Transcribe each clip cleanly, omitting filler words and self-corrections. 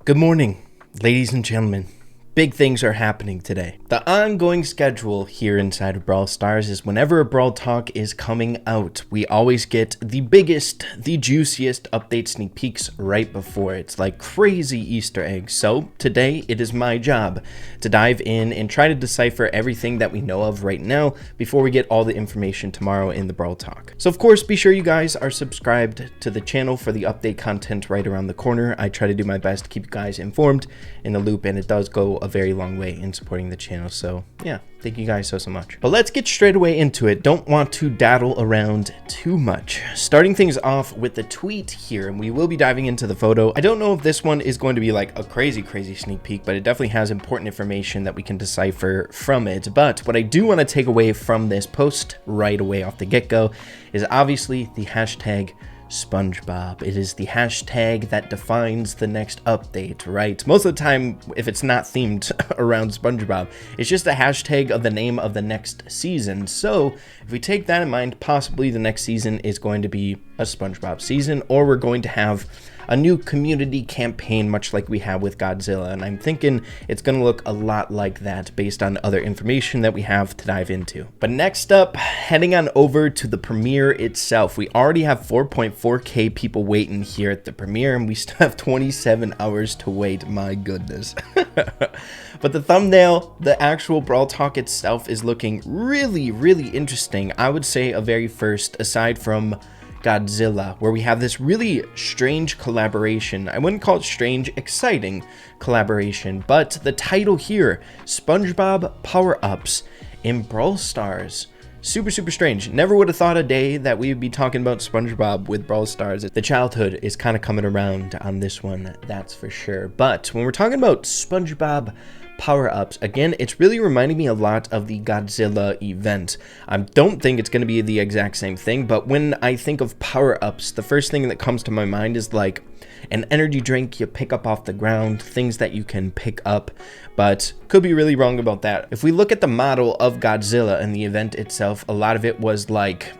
Good morning, ladies and gentlemen. Big things are happening today. The ongoing schedule here inside of Brawl Stars is whenever a Brawl Talk is coming out, we always get the biggest, the juiciest update sneak peeks right before. It's like crazy Easter eggs. So today it is my job to dive in and try to decipher everything that we know of right now before we get all the information tomorrow in the Brawl Talk. So of course, be sure you guys are subscribed to the channel for the update content right around the corner. I try to do my best to keep you guys informed in the loop, and it does go a very long way in supporting the channel. So yeah, thank you guys so much. But let's get straight away into it. Don't want to daddle around too much. Starting things off with the tweet here, and we will be diving into the photo. I don't know if this one is going to be like a crazy sneak peek, but it definitely has important information that we can decipher from it. But what I do want to take away from this post right away off the get-go is obviously the hashtag SpongeBob. It is the hashtag that defines the next update, right? Most of the time, if it's not themed around SpongeBob, it's just a hashtag of the name of the next season. So if we take that in mind, possibly the next season is going to be a SpongeBob season, or we're going to have a new community campaign, much like we have with Godzilla. And I'm thinking it's going to look a lot like that based on other information that we have to dive into. But next up, heading on over to the premiere itself. We already have 4.4K people waiting here at the premiere, and we still have 27 hours to wait. My goodness. But the thumbnail, the actual Brawl Talk itself is looking really interesting. I would say a very first, aside from Godzilla, where we have this really strange collaboration. I wouldn't call it strange, exciting collaboration, but the title here, SpongeBob Power-Ups in Brawl Stars. Super strange. Never would have thought a day that we would be talking about SpongeBob with Brawl Stars. The childhood is kind of coming around on this one, that's for sure. But when we're talking about SpongeBob power-ups, again, it's really reminding me a lot of the Godzilla event. I don't think it's going to be the exact same thing, but when I think of power-ups, the first thing that comes to my mind is like an energy drink you pick up off the ground, things that you can pick up, but could be really wrong about that. If we look at the model of Godzilla and the event itself, a lot of it was like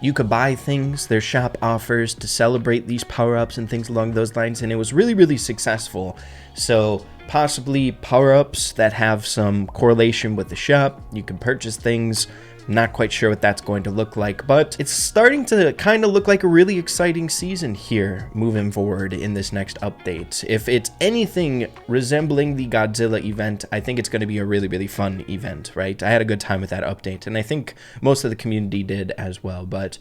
you could buy things, their shop offers to celebrate these power-ups and things along those lines, and it was really successful. So possibly power-ups that have some correlation with the shop. You can purchase things. Not quite sure what that's going to look like, but it's starting to kind of look like a really exciting season here moving forward in this next update. If it's anything resembling the Godzilla event, I think it's going to be a really fun event, right? I had a good time with that update, and I think most of the community did as well, but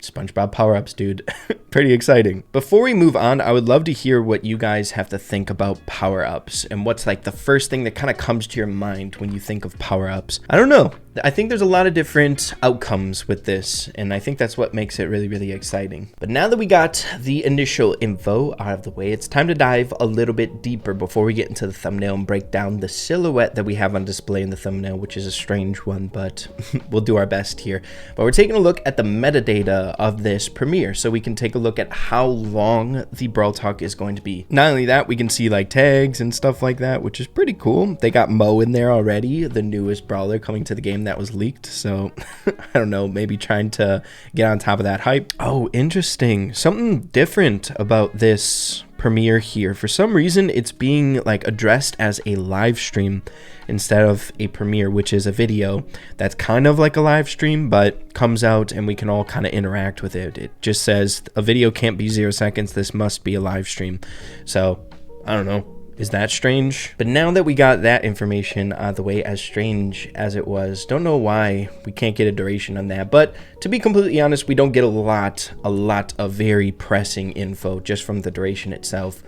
SpongeBob power-ups, dude. Pretty exciting. Before we move on, I would love to hear what you guys have to think about power-ups and what's like the first thing that kind of comes to your mind when you think of power-ups. I don't know. I think there's a lot of different outcomes with this, and I think that's what makes it really exciting. But now that we got the initial info out of the way, it's time to dive a little bit deeper before we get into the thumbnail and break down the silhouette that we have on display in the thumbnail, which is a strange one, but we'll do our best here. But we're taking a look at the metadata of this premiere, so we can take a look at how long the Brawl Talk is going to be. Not only that, we can see like tags and stuff like that, which is pretty cool. They got Mo in there already, the newest brawler coming to the game that was leaked, so I don't know, maybe trying to get on top of that hype. Oh, interesting. Something different about this premiere here. For some reason, it's being like addressed as a live stream instead of a premiere, which is a video that's kind of like a live stream, but comes out and we can all kind of interact with it. It just says a video can't be 0 seconds. This must be a live stream. So I don't know. Is that strange? But now that we got that information out of the way, as strange as it was, don't know why we can't get a duration on that. But to be completely honest, we don't get a lot of very pressing info just from the duration itself.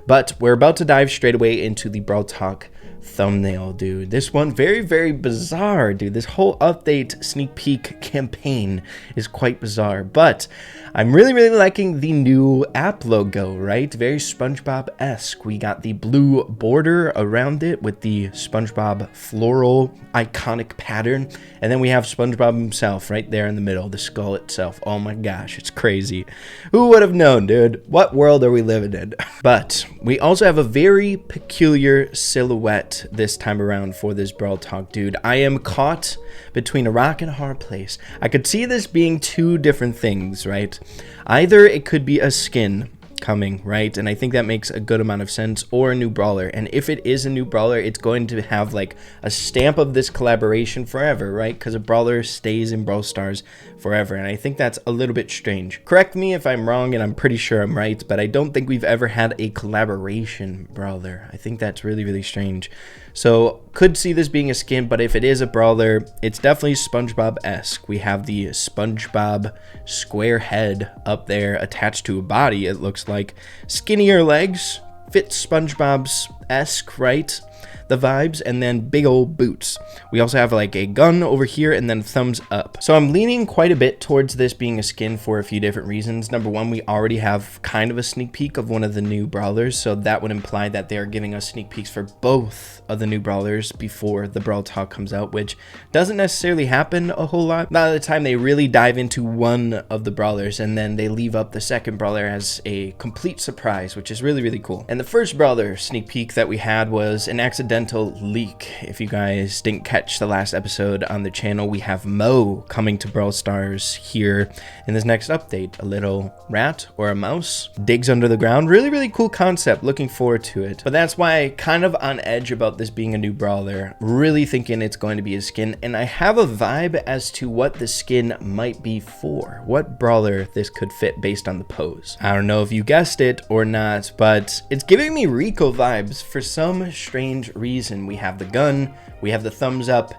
But we're about to dive straight away into the Brawl Talk thumbnail, dude. This one, very bizarre, dude. This whole update sneak peek campaign is quite bizarre, but I'm really liking the new app logo, right? Very SpongeBob-esque. We got the blue border around it with the SpongeBob floral iconic pattern, and then we have SpongeBob himself right there in the middle, the skull itself. Oh my gosh, it's crazy. Who would have known, dude? What world are we living in? But we also have a very peculiar silhouette this time around for this Brawl Talk, dude. I am caught between a rock and a hard place. I could see this being two different things, right? Either it could be a skin coming, right? And I think that makes a good amount of sense, or a new brawler. And if it is a new brawler, it's going to have like a stamp of this collaboration forever, right? Because a brawler stays in Brawl Stars forever, and I think that's a little bit strange. Correct me if I'm wrong, and I'm pretty sure I'm right, but I don't think we've ever had a collaboration brawler. I think that's really, really strange. So could see this being a skin, but if it is a brawler, it's definitely SpongeBob-esque. We have the SpongeBob square head up there attached to a body, it looks like. Skinnier legs, fits SpongeBob's-esque, right? The vibes, and then big old boots. We also have like a gun over here and then thumbs up. So I'm leaning quite a bit towards this being a skin for a few different reasons. Number one, we already have kind of a sneak peek of one of the new brawlers, so that would imply that they are giving us sneak peeks for both of the new brawlers before the Brawl Talk comes out, which doesn't necessarily happen a whole lot. A lot of the time they really dive into one of the brawlers and then they leave up the second brawler as a complete surprise, which is really, really cool. And the first brawler sneak peek that we had was an accidental leak. If you guys didn't catch the last episode on the channel, we have Mo coming to Brawl Stars here in this next update. A little rat or a mouse digs under the ground. Really, really cool concept. Looking forward to it. But that's why I kind of on edge about this being a new brawler. Really thinking it's going to be a skin, and I have a vibe as to what the skin might be for. What brawler this could fit based on the pose. I don't know if you guessed it or not, but it's giving me Rico vibes for some strange reason. We have the gun, we have the thumbs up,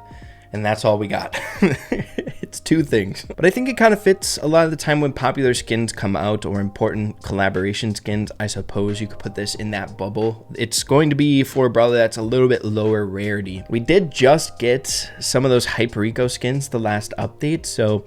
and that's all we got. It's two things, but I think it kind of fits a lot of the time when popular skins come out, or important collaboration skins. I suppose you could put this in that bubble. It's going to be for a brawler that's a little bit lower rarity. We did just get some of those hype Rico skins the last update, so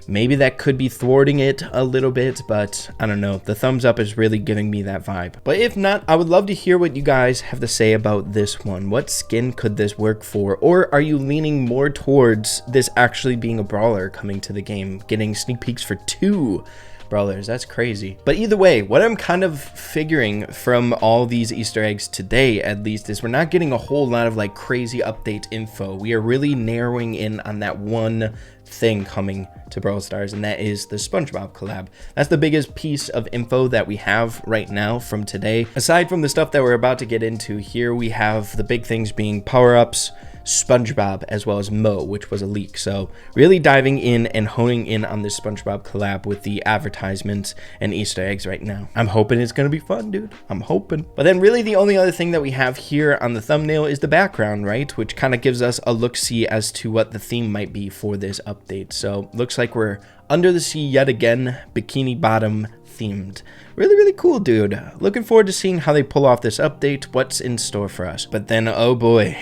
maybe that could be thwarting it a little bit, but I don't know. The thumbs up is really giving me that vibe. But if not, I would love to hear what you guys have to say about this one. What skin could this work for? Or are you leaning more towards this actually being a brawler coming to the game, getting sneak peeks for 2 brawlers? That's crazy. But either way, what I'm kind of figuring from all these Easter eggs today, at least, is we're not getting a whole lot of like crazy update info. We are really narrowing in on that one thing coming to Brawl Stars, and that is the SpongeBob collab. That's the biggest piece of info that we have right now from today. Aside from the stuff that we're about to get into here, we have the big things being power-ups, SpongeBob, as well as Mo, which was a leak. So really diving in and honing in on this SpongeBob collab with the advertisements and Easter eggs right now. I'm hoping it's gonna be fun, dude. I'm hoping. But then really the only other thing that we have here on the thumbnail is the background, right? Which kind of gives us a look-see as to what the theme might be for this update. So looks like we're under the sea yet again, Bikini Bottom themed. Really, really cool, dude. Looking forward to seeing how they pull off this update, what's in store for us. But then, oh boy,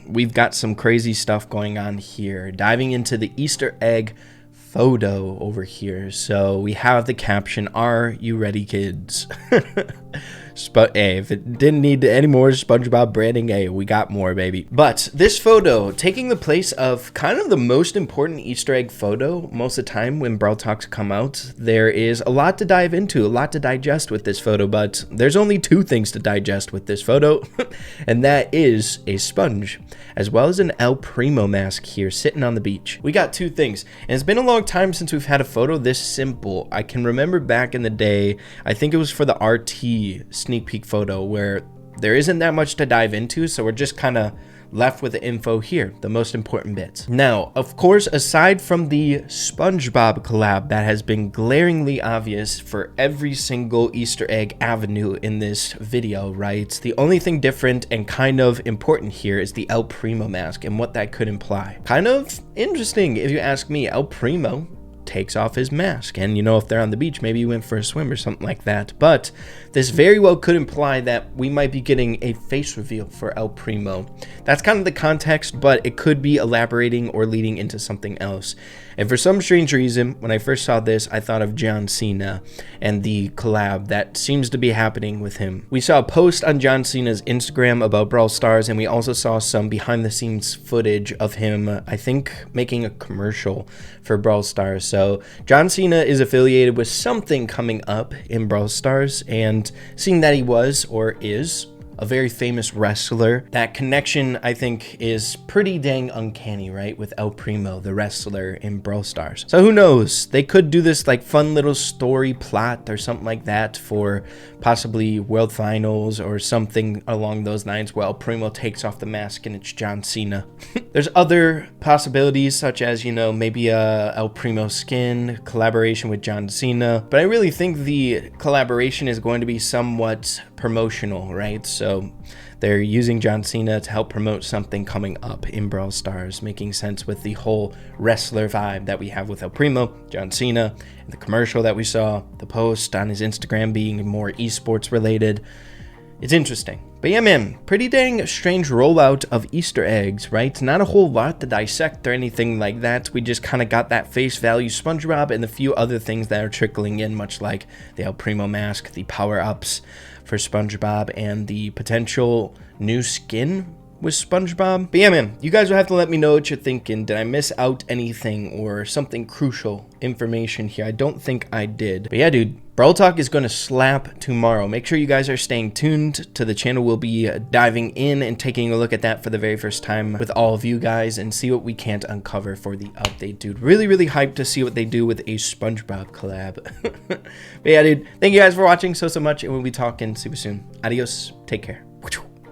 we've got some crazy stuff going on here. Diving into the Easter egg photo over here. So we have the caption, "Are you ready, kids?" Hey, if it didn't need any more SpongeBob branding, hey, we got more, baby. But this photo taking the place of kind of the most important Easter egg photo most of the time when Brawl Talks come out. There is a lot to dive into, a lot to digest with this photo, but there's only 2 things to digest with this photo, and that is a sponge, as well as an El Primo mask here sitting on the beach. We got 2 things, and it's been a long time since we've had a photo this simple. I can remember back in the day, I think it was for the RT sneak peek photo, where there isn't that much to dive into, so we're just kind of left with the info here, the most important bits. Now, of course, aside from the SpongeBob collab that has been glaringly obvious for every single Easter egg avenue in this video, right? The only thing different and kind of important here is the El Primo mask and what that could imply. Kind of interesting, if you ask me. El Primo takes off his mask, and you know, if they're on the beach, maybe he went for a swim or something like that. But this very well could imply that we might be getting a face reveal for El Primo. That's kind of the context, but it could be elaborating or leading into something else. And for some strange reason, when I first saw this, I thought of John Cena and the collab that seems to be happening with him. We saw a post on John Cena's Instagram about Brawl Stars, and we also saw some behind the scenes footage of him, I think, making a commercial for Brawl Stars. So John Cena is affiliated with something coming up in Brawl Stars, and seeing that he was, or is, a very famous wrestler. That connection, I think, is pretty dang uncanny, right? With El Primo, the wrestler in Brawl Stars. So who knows? They could do this like fun little story plot or something like that for possibly World Finals or something along those lines where El Primo takes off the mask and it's John Cena. There's other possibilities such as, you know, maybe a El Primo skin collaboration with John Cena, but I really think the collaboration is going to be somewhat promotional, right? So they're using John Cena to help promote something coming up in Brawl Stars, making sense with the whole wrestler vibe that we have with El Primo, John Cena, and the commercial that we saw, the post on his Instagram being more esports related. It's interesting. But yeah, man, pretty dang strange rollout of Easter eggs, right? Not a whole lot to dissect or anything like that. We just kind of got that face value SpongeBob and a few other things that are trickling in, much like the El Primo mask, the power-ups for SpongeBob, and the potential new skin with SpongeBob. But yeah, man, you guys will have to let me know what you're thinking. Did I miss out anything or something crucial information here? I don't think I did. But yeah, dude, Brawl Talk is going to slap tomorrow. Make sure you guys are staying tuned to the channel. We'll be diving in and taking a look at that for the very first time with all of you guys and see what we can't uncover for the update, dude. Really, really hyped to see what they do with a SpongeBob collab. But yeah, dude, thank you guys for watching so much, and we'll be talking super soon. Adios. Take care.